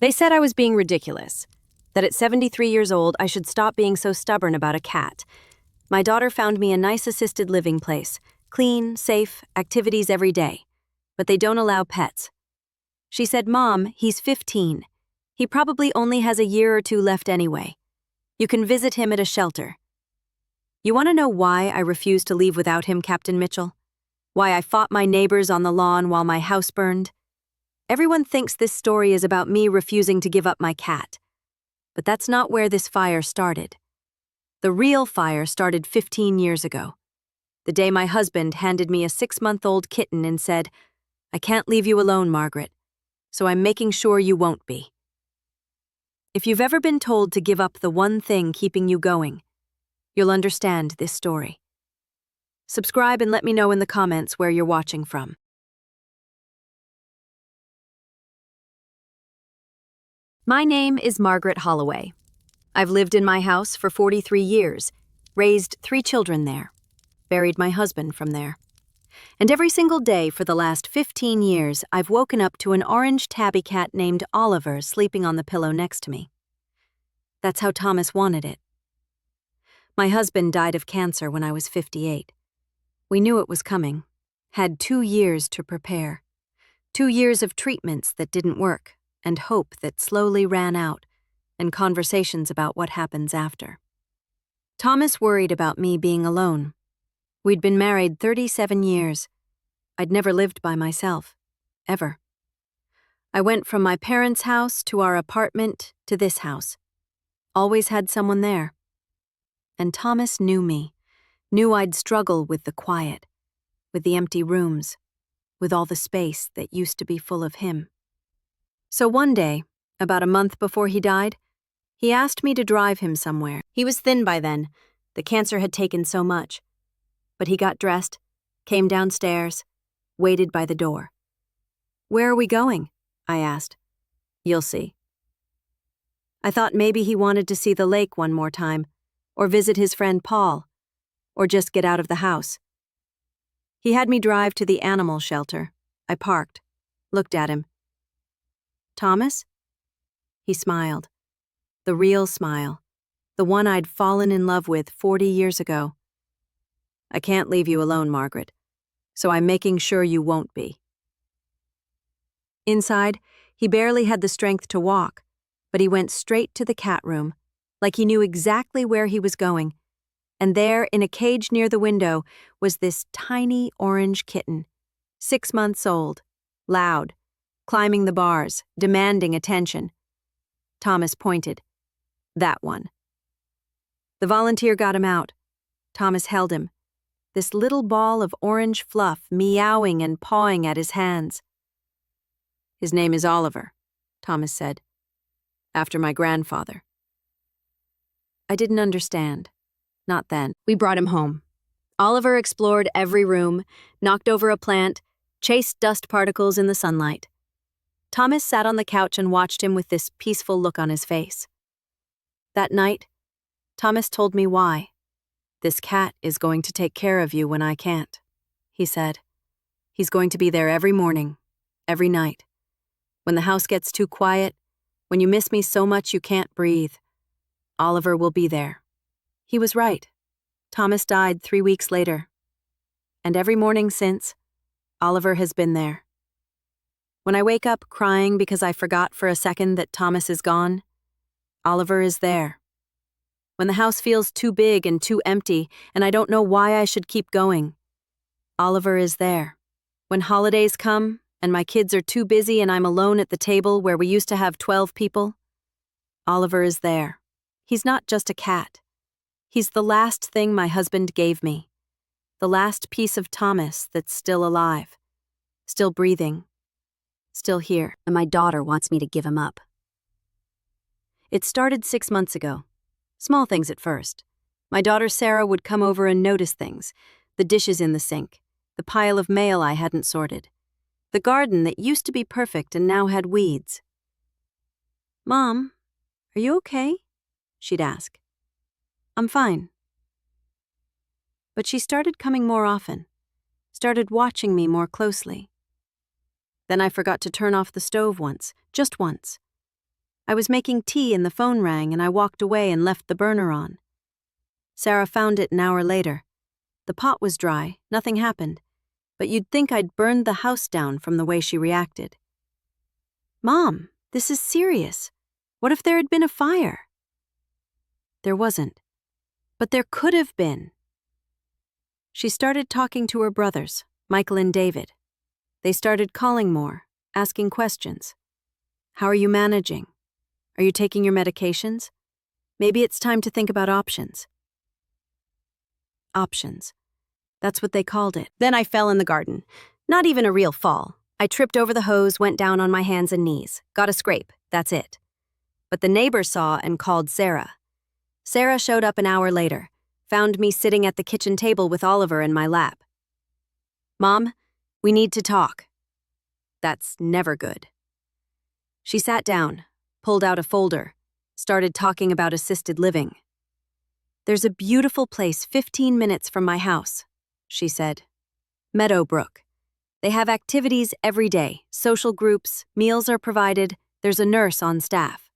They said I was being ridiculous, that at 73 years old I should stop being so stubborn about a cat. My daughter found me a nice assisted living place, clean, safe, activities every day, but they don't allow pets. She said, "Mom, he's 15. He probably only has a year or two left anyway. You can visit him at a shelter." You want to know why I refused to leave without him, Captain Mitchell? Why I fought my neighbors on the lawn while my house burned? Everyone thinks this story is about me refusing to give up my cat. But that's not where this fire started. The real fire started 15 years ago. The day my husband handed me a 6-month-old kitten and said, "I can't leave you alone, Margaret, so I'm making sure you won't be." If you've ever been told to give up the one thing keeping you going, you'll understand this story. Subscribe and let me know in the comments where you're watching from. My name is Margaret Holloway. I've lived in my house for 43 years, raised 3 children there, buried my husband from there. And every single day for the last 15 years, I've woken up to an orange tabby cat named Oliver sleeping on the pillow next to me. That's how Thomas wanted it. My husband died of cancer when I was 58. We knew it was coming, had 2 years to prepare. 2 years of treatments that didn't work, and hope that slowly ran out, and conversations about what happens after. Thomas worried about me being alone. We'd been married 37 years. I'd never lived by myself, ever. I went from my parents' house to our apartment to this house. Always had someone there. And Thomas knew me, knew I'd struggle with the quiet, with the empty rooms, with all the space that used to be full of him. So one day, about a month before he died, he asked me to drive him somewhere. He was thin by then. The cancer had taken so much. But he got dressed, came downstairs, waited by the door. "Where are we going?" I asked. "You'll see." I thought maybe he wanted to see the lake one more time, or visit his friend Paul, or just get out of the house. He had me drive to the animal shelter. I parked, looked at him. "Thomas?" He smiled. The real smile. The one I'd fallen in love with 40 years ago. "I can't leave you alone, Margaret, so I'm making sure you won't be." Inside, he barely had the strength to walk, but he went straight to the cat room, like he knew exactly where he was going. And there, in a cage near the window, was this tiny orange kitten, 6 months old, loud, climbing the bars, demanding attention. Thomas pointed. "That one." The volunteer got him out. Thomas held him, this little ball of orange fluff meowing and pawing at his hands. "His name is Oliver," Thomas said, "after my grandfather." I didn't understand. Not then. We brought him home. Oliver explored every room, knocked over a plant, chased dust particles in the sunlight. Thomas sat on the couch and watched him with this peaceful look on his face. That night, Thomas told me why. "This cat is going to take care of you when I can't," he said. "He's going to be there every morning, every night. When the house gets too quiet, when you miss me so much you can't breathe, Oliver will be there." He was right. Thomas died 3 weeks later. And every morning since, Oliver has been there. When I wake up crying because I forgot for a second that Thomas is gone, Oliver is there. When the house feels too big and too empty and I don't know why I should keep going, Oliver is there. When holidays come and my kids are too busy and I'm alone at the table where we used to have 12 people, Oliver is there. He's not just a cat. He's the last thing my husband gave me. The last piece of Thomas that's still alive, still breathing, still here. And my daughter wants me to give him up. It started 6 months ago. Small things at first. My daughter Sarah would come over and notice things. The dishes in the sink, the pile of mail I hadn't sorted, the garden that used to be perfect and now had weeds. "Mom, are you okay?" she'd ask. "I'm fine." But she started coming more often, started watching me more closely. Then I forgot to turn off the stove once, just once. I was making tea and the phone rang and I walked away and left the burner on. Sarah found it an hour later. The pot was dry, nothing happened, but you'd think I'd burned the house down from the way she reacted. Mom, this is serious. What if there had been a fire? There wasn't, but there could have been. She started talking to her brothers, Michael and David. They started calling more, asking questions. How are you managing? Are you taking your medications? Maybe it's time to think about options. Options. That's what they called it. Then I fell in the garden. Not even a real fall. I tripped over the hose, went down on my hands and knees. Got a scrape, that's it. But the neighbor saw and called Sarah. Sarah showed up an hour later, found me sitting at the kitchen table with Oliver in my lap. Mom, we need to talk. That's never good. She sat down, pulled out a folder, started talking about assisted living. There's a beautiful place 15 minutes from my house, she said. Meadowbrook. They have activities every day, social groups, meals are provided, there's a nurse on staff.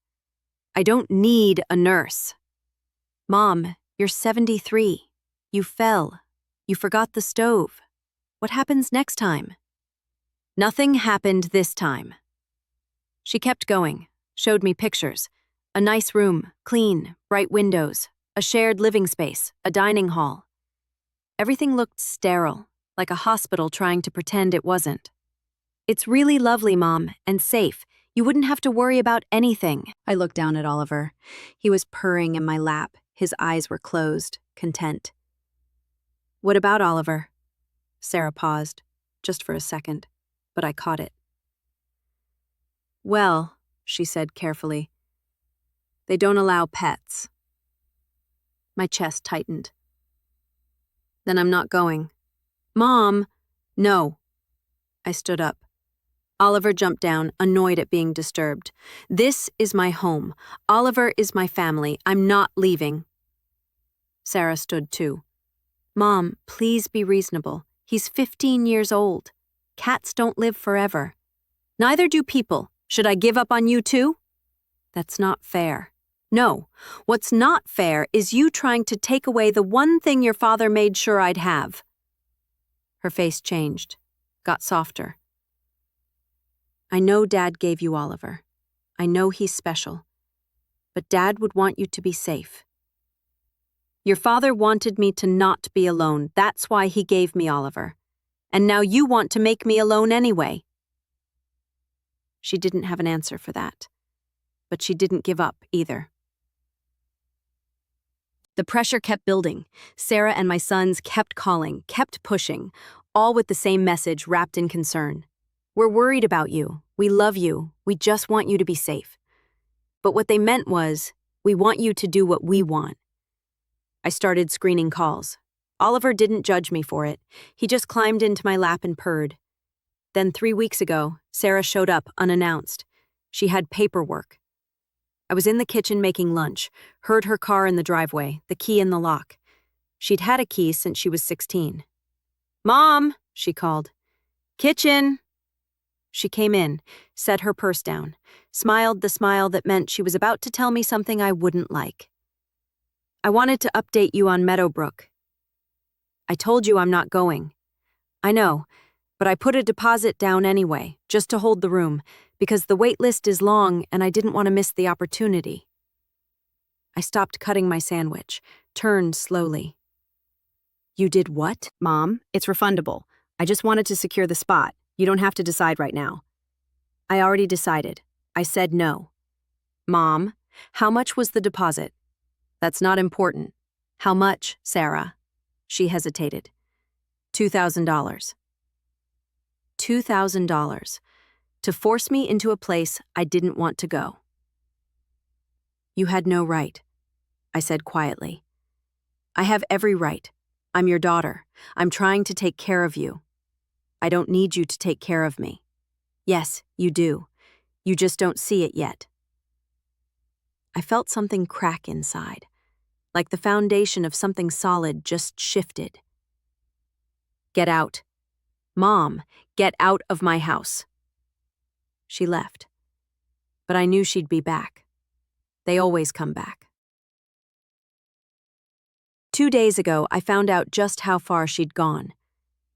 I don't need a nurse. Mom, you're 73. You fell. You forgot the stove. What happens next time? Nothing happened this time. She kept going, showed me pictures. A nice room, clean, bright windows, a shared living space, a dining hall. Everything looked sterile, like a hospital trying to pretend it wasn't. It's really lovely, Mom, and safe. You wouldn't have to worry about anything. I looked down at Oliver. He was purring in my lap. His eyes were closed, content. What about Oliver? Sarah paused, just for a second, but I caught it. Well, she said carefully, they don't allow pets. My chest tightened. Then I'm not going. Mom! No. I stood up. Oliver jumped down, annoyed at being disturbed. This is my home. Oliver is my family. I'm not leaving. Sarah stood too. Mom, please be reasonable. He's 15 years old. Cats don't live forever. Neither do people. Should I give up on you too? That's not fair. No, what's not fair is you trying to take away the one thing your father made sure I'd have. Her face changed, got softer. I know Dad gave you Oliver. I know he's special. But Dad would want you to be safe. Your father wanted me to not be alone. That's why he gave me Oliver. And now you want to make me alone anyway. She didn't have an answer for that. But she didn't give up either. The pressure kept building. Sarah and my sons kept calling, kept pushing, all with the same message wrapped in concern. We're worried about you. We love you. We just want you to be safe. But what they meant was, we want you to do what we want. I started screening calls. Oliver didn't judge me for it. He just climbed into my lap and purred. Then 3 weeks ago, Sarah showed up unannounced. She had paperwork. I was in the kitchen making lunch, heard her car in the driveway, the key in the lock. She'd had a key since she was 16. Mom, she called. Kitchen. She came in, set her purse down, smiled the smile that meant she was about to tell me something I wouldn't like. I wanted to update you on Meadowbrook. I told you I'm not going. I know, but I put a deposit down anyway, just to hold the room, because the wait list is long and I didn't want to miss the opportunity. I stopped cutting my sandwich, turned slowly. You did what? Mom, it's refundable. I just wanted to secure the spot. You don't have to decide right now. I already decided. I said no. Mom, how much was the deposit? That's not important. How much, Sarah? She hesitated. $2,000. $2,000. To force me into a place I didn't want to go. You had no right, I said quietly. I have every right. I'm your daughter. I'm trying to take care of you. I don't need you to take care of me. Yes, you do. You just don't see it yet. I felt something crack inside, like the foundation of something solid just shifted. Get out. Mom, get out of my house. She left, but I knew she'd be back. They always come back. 2 days ago, I found out just how far she'd gone.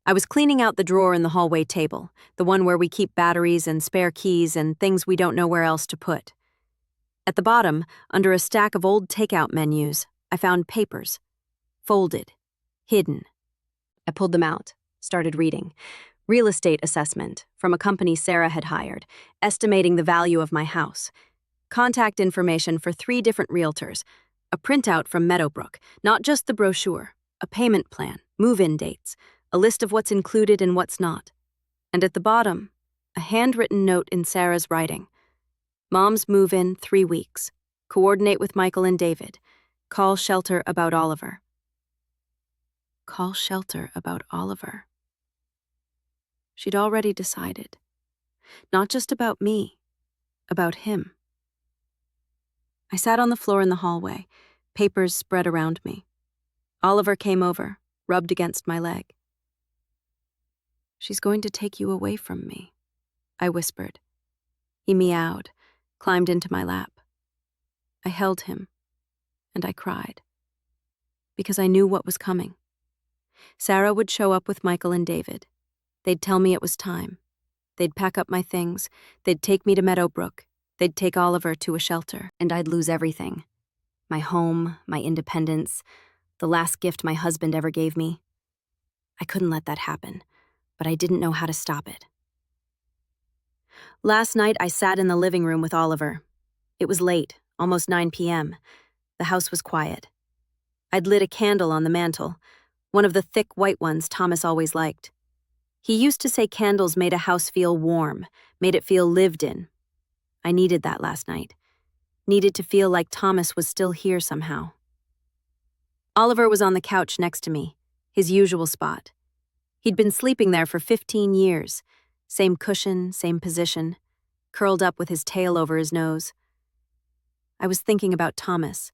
I was cleaning out the drawer in the hallway table, the one where we keep batteries and spare keys and things we don't know where else to put. At the bottom, under a stack of old takeout menus, I found papers. Folded. Hidden. I pulled them out, started reading. Real estate assessment from a company Sarah had hired, estimating the value of my house. Contact information for 3 different realtors. A printout from Meadowbrook, not just the brochure. A payment plan, move-in dates, a list of what's included and what's not. And at the bottom, a handwritten note in Sarah's writing. Mom's move-in 3 weeks. Coordinate with Michael and David. Call shelter about Oliver. Call shelter about Oliver. She'd already decided. Not just about me, about him. I sat on the floor in the hallway, papers spread around me. Oliver came over, rubbed against my leg. She's going to take you away from me, I whispered. He meowed, climbed into my lap. I held him, and I cried. Because I knew what was coming. Sarah would show up with Michael and David. They'd tell me it was time. They'd pack up my things. They'd take me to Meadowbrook. They'd take Oliver to a shelter, and I'd lose everything. My home, my independence, the last gift my husband ever gave me. I couldn't let that happen, but I didn't know how to stop it. Last night, I sat in the living room with Oliver. It was late, almost 9 p.m. The house was quiet. I'd lit a candle on the mantel, one of the thick white ones Thomas always liked. He used to say candles made a house feel warm, made it feel lived in. I needed that last night. Needed to feel like Thomas was still here somehow. Oliver was on the couch next to me, his usual spot. He'd been sleeping there for 15 years. Same cushion, same position, curled up with his tail over his nose. I was thinking about Thomas,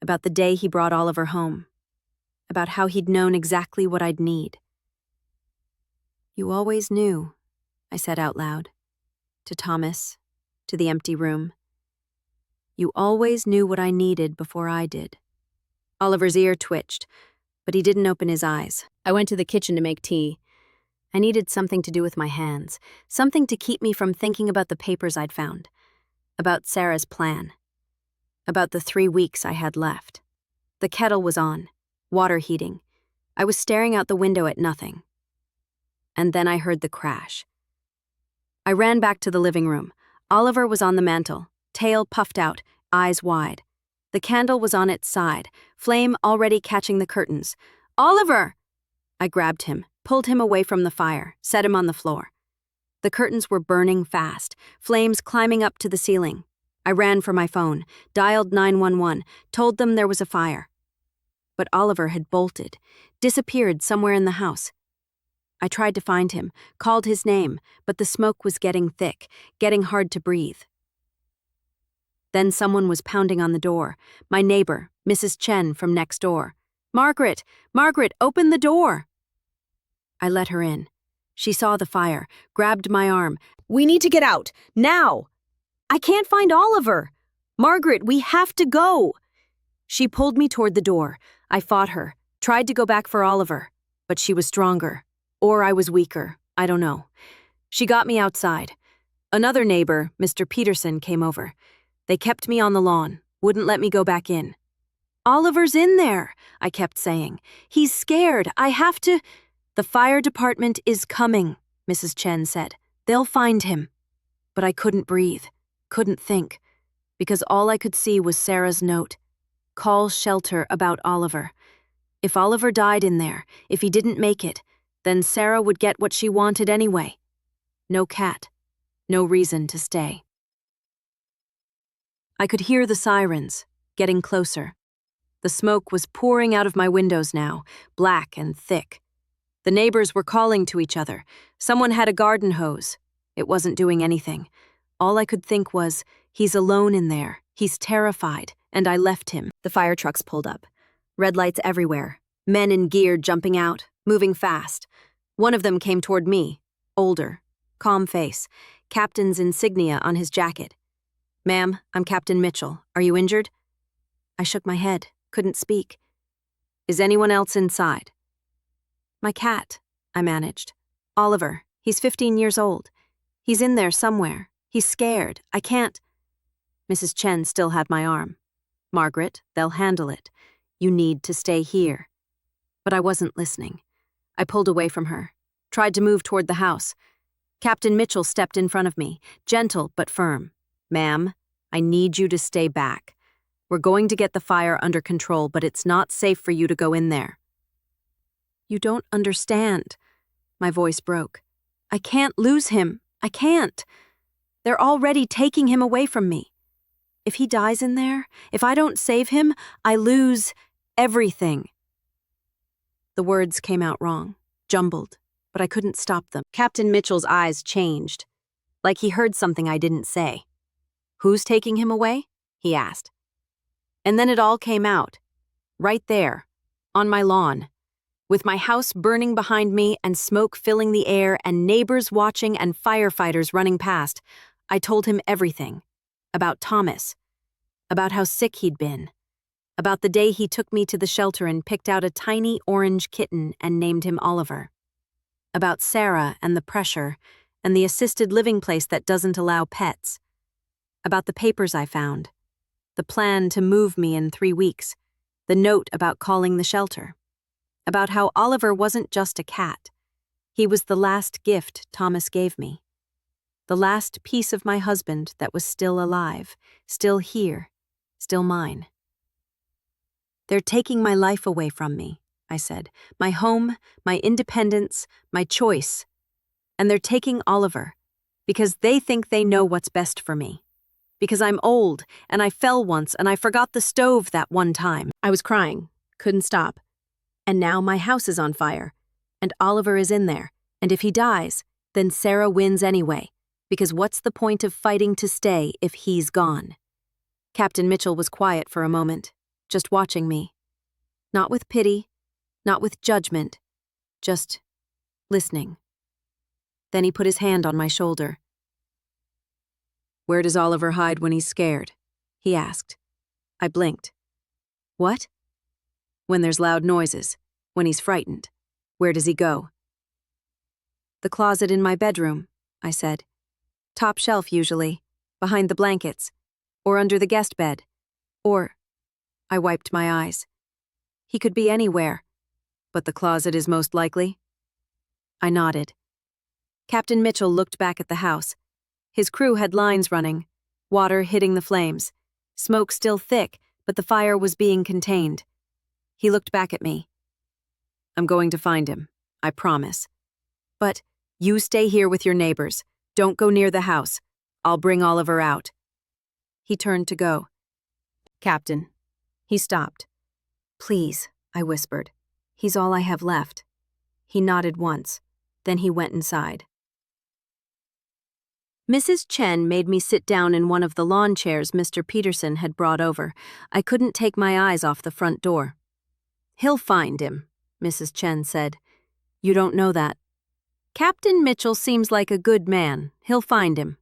about the day he brought Oliver home, about how he'd known exactly what I'd need. You always knew, I said out loud, to Thomas, to the empty room. You always knew what I needed before I did. Oliver's ear twitched, but he didn't open his eyes. I went to the kitchen to make tea. I needed something to do with my hands, something to keep me from thinking about the papers I'd found, about Sarah's plan, about the 3 weeks I had left. The kettle was on, water heating. I was staring out the window at nothing. And then I heard the crash. I ran back to the living room. Oliver was on the mantel, tail puffed out, eyes wide. The candle was on its side, flame already catching the curtains. Oliver! I grabbed him, pulled him away from the fire, set him on the floor. The curtains were burning fast, flames climbing up to the ceiling. I ran for my phone, dialed 911, told them there was a fire. But Oliver had bolted, disappeared somewhere in the house. I tried to find him, called his name, but the smoke was getting thick, getting hard to breathe. Then someone was pounding on the door. My neighbor, Mrs. Chen from next door. Margaret, open the door. I let her in. She saw the fire, grabbed my arm. We need to get out, now. I can't find Oliver. Margaret, we have to go. She pulled me toward the door. I fought her, tried to go back for Oliver, but she was stronger. Or I was weaker, I don't know. She got me outside. Another neighbor, Mr. Peterson, came over. They kept me on the lawn, wouldn't let me go back in. Oliver's in there, I kept saying. He's scared, I have to... The fire department is coming, Mrs. Chen said. They'll find him. But I couldn't breathe, couldn't think, because all I could see was Sarah's note. Call shelter about Oliver. If Oliver died in there, if he didn't make it, then Sarah would get what she wanted anyway. No cat, no reason to stay. I could hear the sirens, getting closer. The smoke was pouring out of my windows now, black and thick. The neighbors were calling to each other. Someone had a garden hose. It wasn't doing anything. All I could think was, he's alone in there, he's terrified, and I left him. The fire trucks pulled up. Red lights everywhere. Men in gear jumping out, moving fast. One of them came toward me, older, calm face, captain's insignia on his jacket. Ma'am, I'm Captain Mitchell. Are you injured? I shook my head, couldn't speak. Is anyone else inside? My cat, I managed. Oliver, he's 15 years old. He's in there somewhere. He's scared. I can't. Mrs. Chen still had my arm. Margaret, they'll handle it. You need to stay here. But I wasn't listening. I pulled away from her, tried to move toward the house. Captain Mitchell stepped in front of me, gentle but firm. Ma'am, I need you to stay back. We're going to get the fire under control, but it's not safe for you to go in there. You don't understand. My voice broke. I can't lose him. I can't. They're already taking him away from me. If he dies in there, if I don't save him, I lose everything. The words came out wrong, jumbled, but I couldn't stop them. Captain Mitchell's eyes changed, like he heard something I didn't say. Who's taking him away? He asked. And then it all came out, right there, on my lawn, with my house burning behind me and smoke filling the air and neighbors watching and firefighters running past. I told him everything. About Thomas, about how sick he'd been, about the day he took me to the shelter and picked out a tiny orange kitten and named him Oliver, about Sarah and the pressure and the assisted living place that doesn't allow pets, about the papers I found, the plan to move me in 3 weeks, the note about calling the shelter, about how Oliver wasn't just a cat. He was the last gift Thomas gave me. The last piece of my husband that was still alive, still here, still mine. They're taking my life away from me, I said. My home, my independence, my choice. And they're taking Oliver, because they think they know what's best for me. Because I'm old, and I fell once, and I forgot the stove that one time. I was crying, couldn't stop. And now my house is on fire, and Oliver is in there, and if he dies, then Sarah wins anyway. Because what's the point of fighting to stay if he's gone? Captain Mitchell was quiet for a moment, just watching me. Not with pity, not with judgment, just listening. Then he put his hand on my shoulder. Where does Oliver hide when he's scared? He asked. I blinked. What? When there's loud noises, when he's frightened. Where does he go? The closet in my bedroom, I said. Top shelf usually, behind the blankets, or under the guest bed, or... I wiped my eyes. He could be anywhere, but the closet is most likely. I nodded. Captain Mitchell looked back at the house. His crew had lines running, water hitting the flames, smoke still thick, but the fire was being contained. He looked back at me. I'm going to find him, I promise. But you stay here with your neighbors. Don't go near the house. I'll bring Oliver out. He turned to go. Captain. He stopped. Please, I whispered. He's all I have left. He nodded once. Then he went inside. Mrs. Chen made me sit down in one of the lawn chairs Mr. Peterson had brought over. I couldn't take my eyes off the front door. He'll find him, Mrs. Chen said. You don't know that. Captain Mitchell seems like a good man. He'll find him.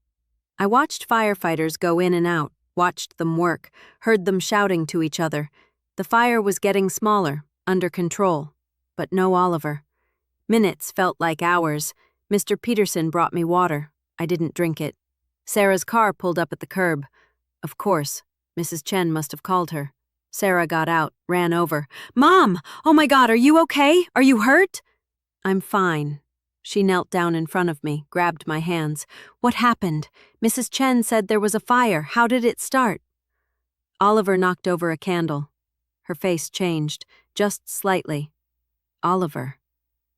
I watched firefighters go in and out, watched them work, heard them shouting to each other. The fire was getting smaller, under control, but no Oliver. Minutes felt like hours. Mr. Peterson brought me water. I didn't drink it. Sarah's car pulled up at the curb. Of course, Mrs. Chen must have called her. Sarah got out, ran over. Mom! Oh my God, are you okay? Are you hurt? I'm fine. She knelt down in front of me, grabbed my hands. What happened? Mrs. Chen said there was a fire. How did it start? Oliver knocked over a candle. Her face changed, just slightly. Oliver.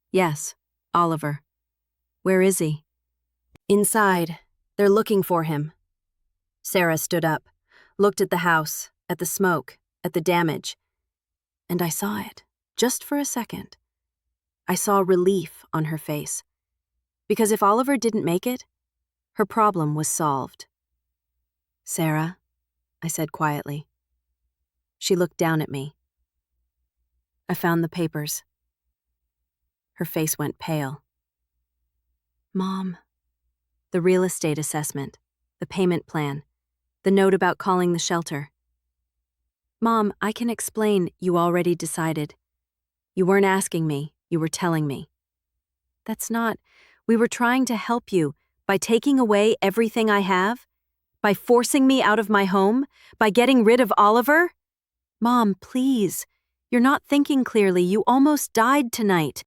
Yes, Oliver. Where is he? Inside. They're looking for him. Sarah stood up, looked at the house, at the smoke, at the damage. And I saw it, just for a second. I saw relief on her face. Because if Oliver didn't make it, her problem was solved. Sarah, I said quietly. She looked down at me. I found the papers. Her face went pale. Mom, the real estate assessment, the payment plan. The note about calling the shelter. Mom, I can explain. You already decided. You weren't asking me, you were telling me. That's not. We were trying to help you by taking away everything I have, by forcing me out of my home, by getting rid of Oliver. Mom, please. You're not thinking clearly. You almost died tonight.